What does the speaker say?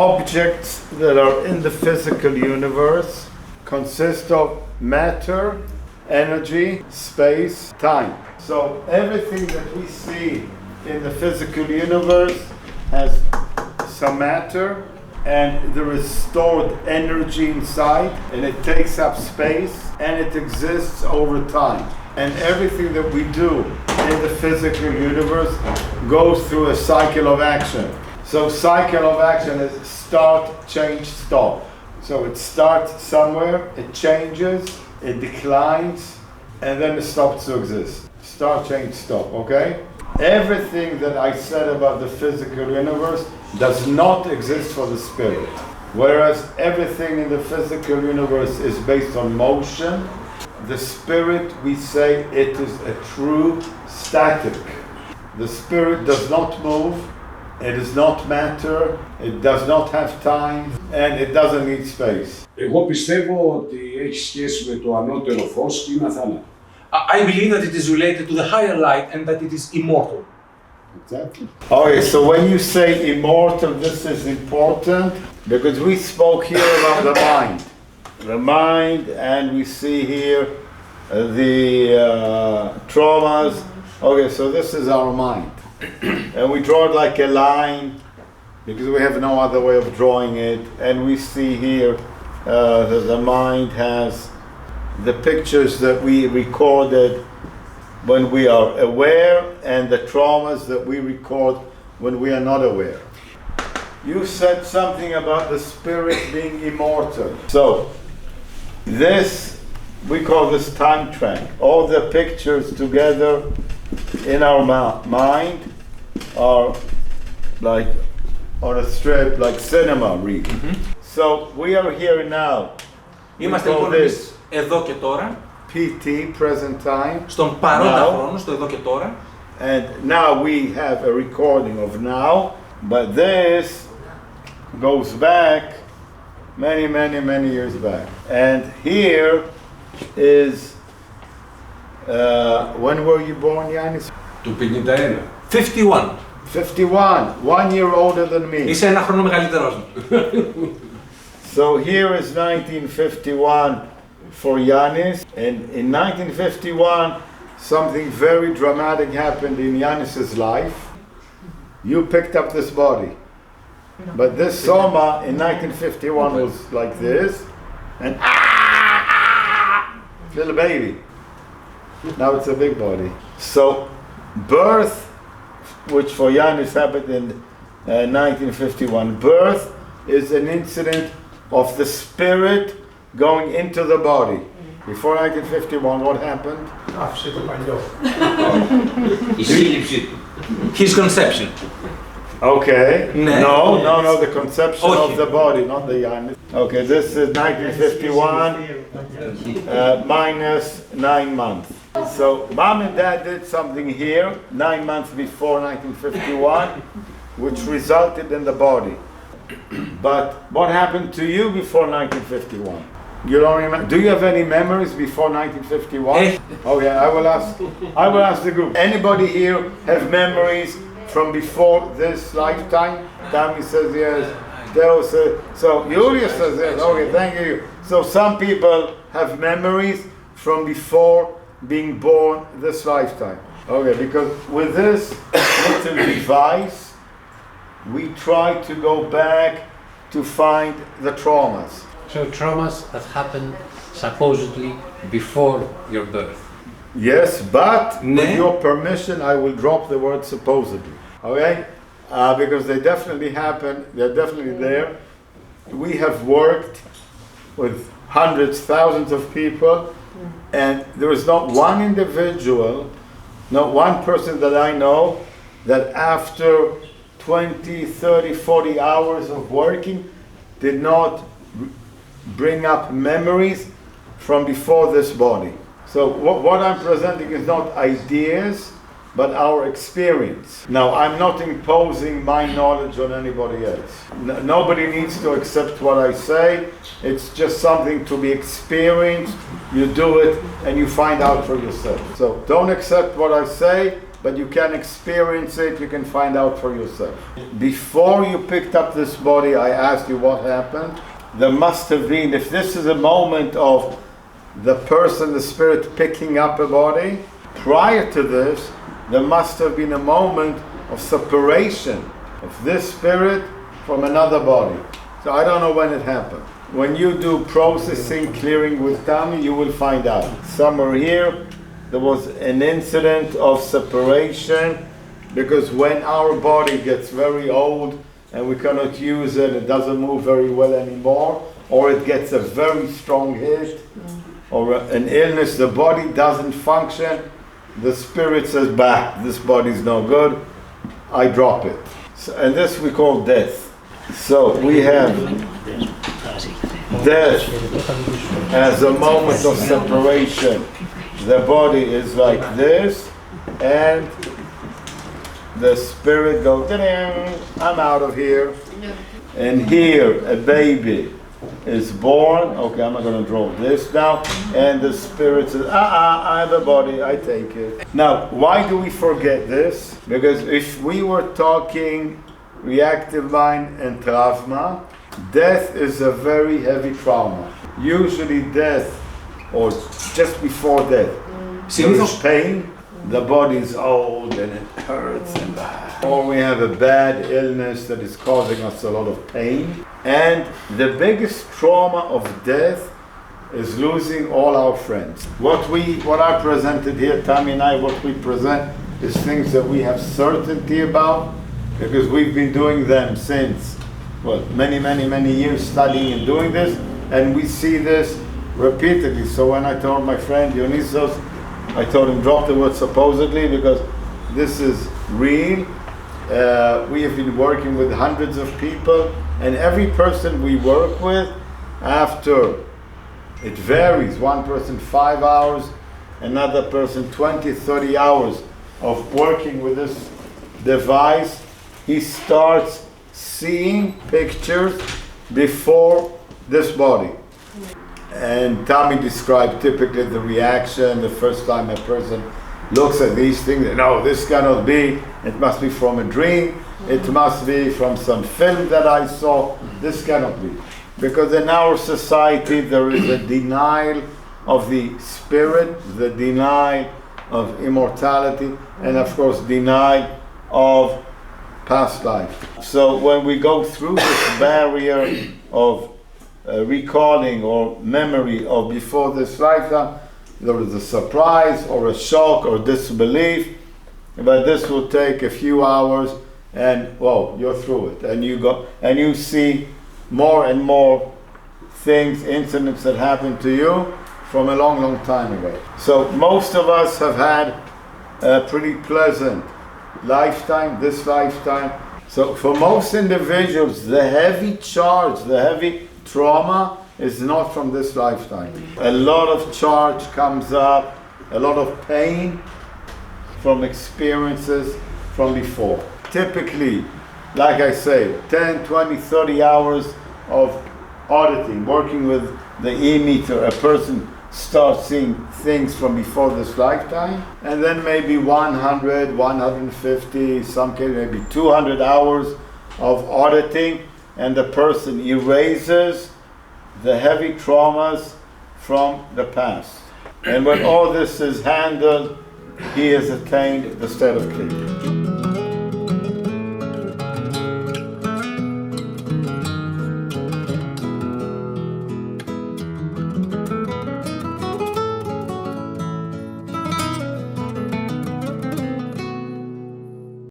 objects that are in the physical universe consist of matter, energy, space, time. So everything that we see in the physical universe has some matter, and there is stored energy inside, and it takes up space, and it exists over time. And everything that we do in the physical universe goes through a cycle of action. So cycle of action is start, change, stop. So it starts somewhere, it changes, it declines, and then it stops to exist. Start, change, stop, okay? Everything that I said about the physical universe does not exist for the spirit. Whereas everything in the physical universe is based on motion, the spirit, we say it is a true static. The spirit does not move, it is not matter, it does not have time, and it doesn't need space. Εγώ πιστεύω ότι έχει σχέση με το ανώτερο φως και είναι αθάνατο. I believe that it is related to the higher light and that it is immortal. Exactly. Okay, so when you say immortal, this is important because we spoke here about the mind. The mind, and we see here the traumas. Okay, so this is our mind. And we draw it like a line because we have no other way of drawing it. And we see here that the mind has the pictures that we recorded when we are aware and the traumas that we record when we are not aware. You said something about the spirit being immortal. So this, we call this time track. All the pictures together in our mind are like on a strip, like cinema reel. So we are here now. Είμαστε λοιπόν εμείς εδώ και τώρα. PT, present time. Στον παρόντα χρόνο, στο εδώ και τώρα. And now we have a recording of now, but this goes back many years back. And here is, when were you born, Yanis? Του 51. 51. 51, 1 year older than me. Είσαι ένα χρόνο μεγαλύτερος μου. So here is 1951 for Yanis. And in 1951, something very dramatic happened in Yanis's life. You picked up this body. But this soma in 1951 was like this. And little baby. Now it's a big body. So birth, which for Yanis happened in 1951, birth is an incident of the spirit going into the body. Before 1951, what happened? His conception. Okay. No, the conception of the body, not the Yanis. Okay, this is 1951 minus 9 months. So mom and dad did something here 9 months before 1951, which resulted in the body. But what happened to you before 1951? You don't remember? Do you have any memories before 1951? Okay, I will ask the group. Anybody here have memories from before this lifetime? Dani says yes. Dale says so. Julius says yes. Okay, thank you. So some people have memories from before being born this lifetime. Okay, because with this little device, we try to go back to find the traumas. So traumas that happened supposedly before your birth. Yes, but with your permission, I will drop the word supposedly. Okay? Because they definitely happen, they're definitely there. We have worked with hundreds, thousands of people, and there is not one individual, not one person that I know, that after 20, 30, 40 hours of working did not bring up memories from before this body. So what I'm presenting is not ideas, but our experience. Now, I'm not imposing my knowledge on anybody else. Nobody needs to accept what I say. It's just something to be experienced. You do it and you find out for yourself. So don't accept what I say, but you can experience it, you can find out for yourself. Before you picked up this body, I asked you what happened. There must have been, if this is a moment of the person, the spirit picking up a body, prior to this, there must have been a moment of separation of this spirit from another body. So I don't know when it happened. When you do processing, clearing with Dani, you will find out. Somewhere here, there was an incident of separation, because when our body gets very old and we cannot use it, it doesn't move very well anymore, or it gets a very strong hit, or an illness, the body doesn't function, the spirit says, bah, this body's no good, I drop it. So, and this we call death. So we have death as a moment of separation. The body is like this, and the spirit goes, I'm out of here. And here a baby is born. Okay, I'm not going to draw this now. And the spirit says, I have a body, I take it. Now, why do we forget this? Because if we were talking reactive mind and trauma, death is a very heavy trauma. Usually death, or just before death, there is pain, the body is old and it hurts, or we have a bad illness that is causing us a lot of pain. And the biggest trauma of death is losing all our friends. What I presented here, Tammy and I, what we present is things that we have certainty about, because we've been doing them since, many years studying and doing this, and we see this repeatedly. So when I told my friend Dionysos, I told him drop the word supposedly, because this is real. We have been working with hundreds of people, and every person we work with, after, it varies, one person 5 hours, another person 20, 30 hours of working with this device, he starts seeing pictures before this body. And Tommy described typically the reaction the first time a person looks at these things. No, this cannot be. It must be from a dream. It must be from some film that I saw. This cannot be. Because in our society there is a denial of the spirit, the denial of immortality, and of course denial of past life. So when we go through this barrier of recalling or memory of before this lifetime, there is a surprise or a shock or disbelief, but this will take a few hours, and whoa, you're through it, and you go and you see more and more things, incidents that happened to you from a long time ago. So most of us have had a pretty pleasant lifetime, this lifetime. So for most individuals, the heavy charge, the heavy trauma is not from this lifetime. A lot of charge comes up, a lot of pain from experiences from before. Typically, like I say, 10, 20, 30 hours of auditing, working with the e-meter, a person starts seeing things from before this lifetime, and then maybe 100, 150, some cases maybe 200 hours of auditing, and the person erases the heavy traumas from the past. And when all this is handled, he has attained the state of clear.